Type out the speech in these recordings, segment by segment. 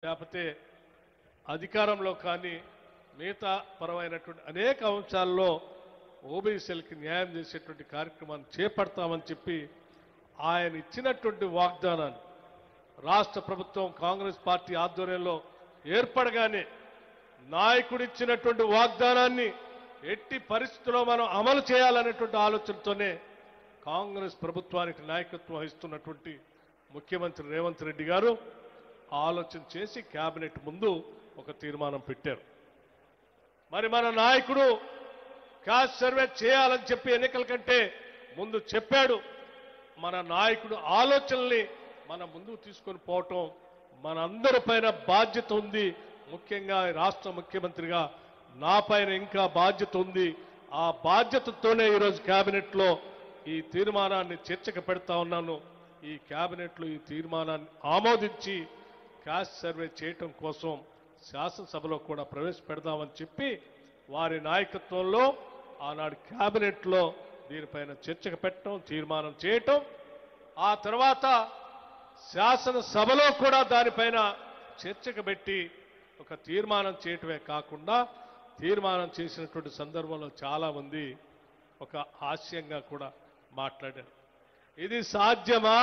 లేకపోతే అధికారంలో కానీ మిగతా పరమైనటువంటి అనేక అంశాల్లో ఓబీసీలకి న్యాయం చేసేటువంటి కార్యక్రమాన్ని చేపడతామని చెప్పి ఆయన ఇచ్చినటువంటి వాగ్దానాన్ని రాష్ట్ర ప్రభుత్వం కాంగ్రెస్ పార్టీ ఆధ్వర్యంలో ఏర్పడగానే నాయకుడిచ్చినటువంటి వాగ్దానాన్ని ఎట్టి పరిస్థితుల్లో మనం అమలు చేయాలనేటువంటి ఆలోచనతోనే కాంగ్రెస్ ప్రభుత్వానికి నాయకత్వం వహిస్తున్నటువంటి ముఖ్యమంత్రి రేవంత్ రెడ్డి గారు ఆలోచన చేసి కేబినెట్ ముందు ఒక తీర్మానం పెట్టారు. మరి మన నాయకుడు క్యాస్ట్ సర్వే చేయాలని చెప్పి ఎన్నికల కంటే ముందు చెప్పాడు. మన నాయకుడు ఆలోచనల్ని మన ముందుకు తీసుకొని పోవటం మనందరిపైన బాధ్యత ఉంది. ముఖ్యంగా రాష్ట్ర ముఖ్యమంత్రిగా నా పైన ఇంకా బాధ్యత ఉంది. ఆ బాధ్యతతోనే ఈరోజు కేబినెట్లో ఈ తీర్మానాన్ని చర్చకు పెడతా ఉన్నాను. ఈ కేబినెట్లో ఈ తీర్మానాన్ని ఆమోదించి క్యాస్ట్ సర్వే చేయటం కోసం శాసనసభలో కూడా ప్రవేశపెడదామని చెప్పి వారి నాయకత్వంలో ఆనాడు కేబినెట్లో దీనిపైన చర్చకు పెట్టడం, తీర్మానం చేయటం, ఆ తర్వాత శాసనసభలో కూడా దానిపైన చర్చకు పెట్టి ఒక తీర్మానం చేయటమే కాకుండా తీర్మానం చేసినటువంటి సందర్భంలో చాలా మంది ఒక హాస్యంగా కూడా మాట్లాడారు. ఇది సాధ్యమా?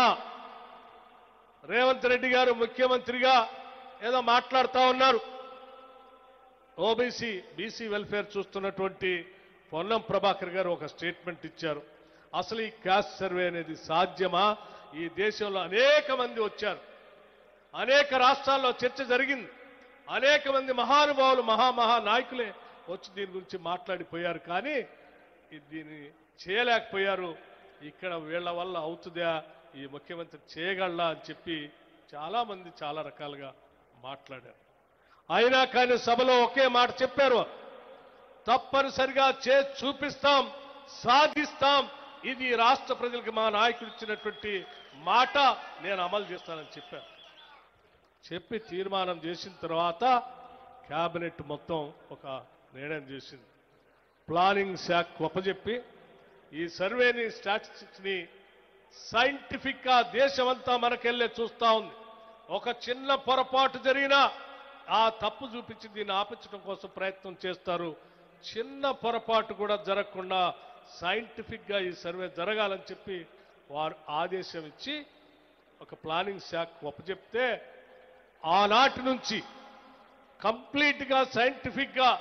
రేవంత్ రెడ్డి గారు ముఖ్యమంత్రిగా ఏదో మాట్లాడుతూ ఉన్నారు. బీసీ వెల్ఫేర్ చూస్తున్నటువంటి పొన్నం ప్రభాకర్ గారు ఒక స్టేట్మెంట్ ఇచ్చారు. అసలు ఈ క్యాస్ట్ సర్వే అనేది సాధ్యమా? ఈ దేశంలో అనేక మంది వచ్చారు, అనేక రాష్ట్రాల్లో చర్చ జరిగింది, అనేక మంది మహానుభావులు మహా నాయకులే వచ్చి దీని గురించి మాట్లాడిపోయారు. కానీ దీన్ని చేయలేకపోయారు. ఇక్కడ వీళ్ల వల్ల అవుతుందా, ఈ ముఖ్యమంత్రి చేయగలరా అని చెప్పి చాలా మంది చాలా రకాలుగా మాట్లాడారు. అయినా కానీ సభలో ఒకే మాట చెప్పారు, తప్పనిసరిగా చేసి చూపిస్తాం, సాధిస్తాం. ఇది రాష్ట్ర ప్రజలకు మా నాయకుడు ఇచ్చినటువంటి మాట, నేను అమలు చేస్తానని చెప్పారు. చెప్పి తీర్మానం చేసిన తర్వాత కేబినెట్ మొత్తం ఒక నిర్ణయం చేసింది. ప్లానింగ్ శాఖ అప్పచెప్పి ఈ సర్వేని, స్టాటిస్టిక్స్ ని సైంటిఫిక్ గా దేశమంతా మనకెళ్ళే చూస్తా ఉంది. ఒక చిన్న పొరపాటు జరిగినా ఆ తప్పు చూపించి దీన్ని ఆపించడం కోసం ప్రయత్నం చేస్తారు. చిన్న పొరపాటు కూడా జరగకుండా సైంటిఫిక్ గా ఈ సర్వే జరగాలని చెప్పి వారు ఆదేశం ఇచ్చి ఒక ప్లానింగ్ శాఖ అప్పచెప్తే ఆనాటి నుంచి కంప్లీట్ గా సైంటిఫిక్ గా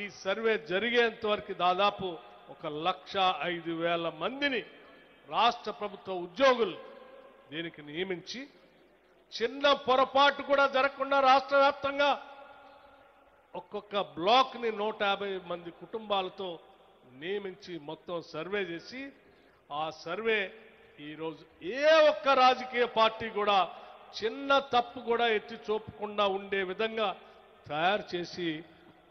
ఈ సర్వే జరిగేంత వరకు దాదాపు 1,05,000 మందిని రాష్ట్ర ప్రభుత్వ ఉద్యోగులు దీనికి నియమించి చిన్న పొరపాటు కూడా జరగకుండా రాష్ట్ర వ్యాప్తంగా ఒక్కొక్క బ్లాక్ ని 150 మంది కుటుంబాలతో నియమించి మొత్తం సర్వే చేసి ఆ సర్వే ఈరోజు ఏ ఒక్క రాజకీయ పార్టీ కూడా చిన్న తప్పు కూడా ఎత్తి చూపకుండా ఉండే విధంగా తయారు చేసి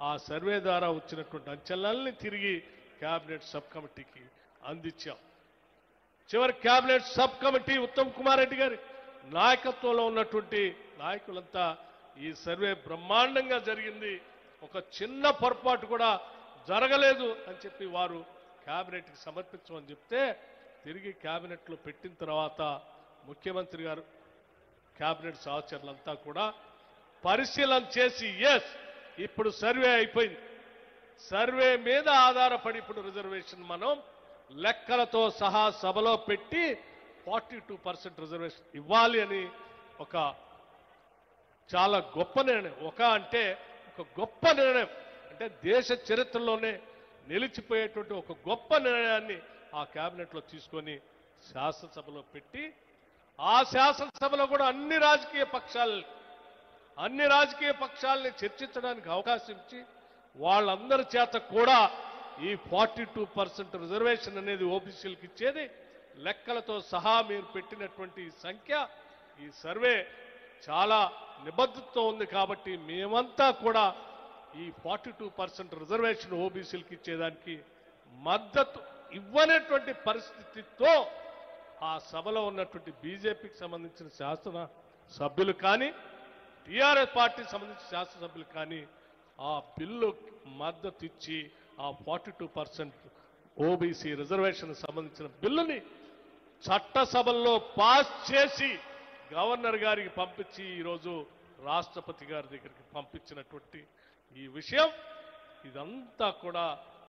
ఆ సర్వే ద్వారా వచ్చినటువంటి అంచనాల్ని తిరిగి కేబినెట్ సబ్ కమిటీకి అందించాం. చివరి cabinet sub committee Uttam Kumar Reddy గారి నాయకత్వంలో ఉన్నటువంటి నాయకులంతా ఈ సర్వే బ్రహ్మాండంగా జరిగింది, ఒక చిన్న పొరపాటు కూడా జరగలేదు అని చెప్పి వారు కేబినెట్కి సమర్పించమని చెప్తే తిరిగి కేబినెట్లో పెట్టిన తర్వాత ముఖ్యమంత్రి గారు కేబినెట్ సహచరులంతా కూడా పరిశీలన చేసి ఎస్ ఇప్పుడు సర్వే అయిపోయింది, సర్వే మీద ఆధారపడి ఇప్పుడు రిజర్వేషన్ మనం లెక్కలతో సహా సభలో పెట్టి 42% రిజర్వేషన్ ఇవ్వాలి అని ఒక చాలా గొప్ప నిర్ణయం, ఒక గొప్ప నిర్ణయం అంటే దేశ చరిత్రలోనే నిలిచిపోయేటువంటి ఒక గొప్ప నిర్ణయాన్ని ఆ కేబినెట్లో తీసుకొని శాసనసభలో పెట్టి ఆ శాసనసభలో కూడా అన్ని రాజకీయ పక్షాలని చర్చించడానికి అవకాశం ఇచ్చి వాళ్ళందరి చేత కూడా ఈ 42% రిజర్వేషన్ అనేది ఓబీసీలకు ఇచ్చేది లెక్కలతో సహా మీరు పెట్టినటువంటి సంఖ్య ఈ సర్వే చాలా నిబద్ధతతో ఉంది కాబట్టి మేమంతా కూడా ఈ 42% రిజర్వేషన్ ఓబీసీలకు ఇచ్చేదానికి మద్దతు ఇవ్వనటువంటి పరిస్థితితో ఆ సభలో ఉన్నటువంటి బీజేపీకి సంబంధించిన శాసన సభ్యులు కానీ టీఆర్ఎస్ పార్టీకి సంబంధించిన శాసనసభ్యులు కానీ ఆ బిల్లు మద్దతు ఇచ్చి ఆ 42% ఓబీసీ రిజర్వేషన్ సంబంధించిన బిల్లుని చట్టసభల్లో పాస్ చేసి గవర్నర్ గారికి పంపించి ఈరోజు రాష్ట్రపతి గారి దగ్గరికి పంపించినటువంటి ఈ విషయం ఇదంతా కూడా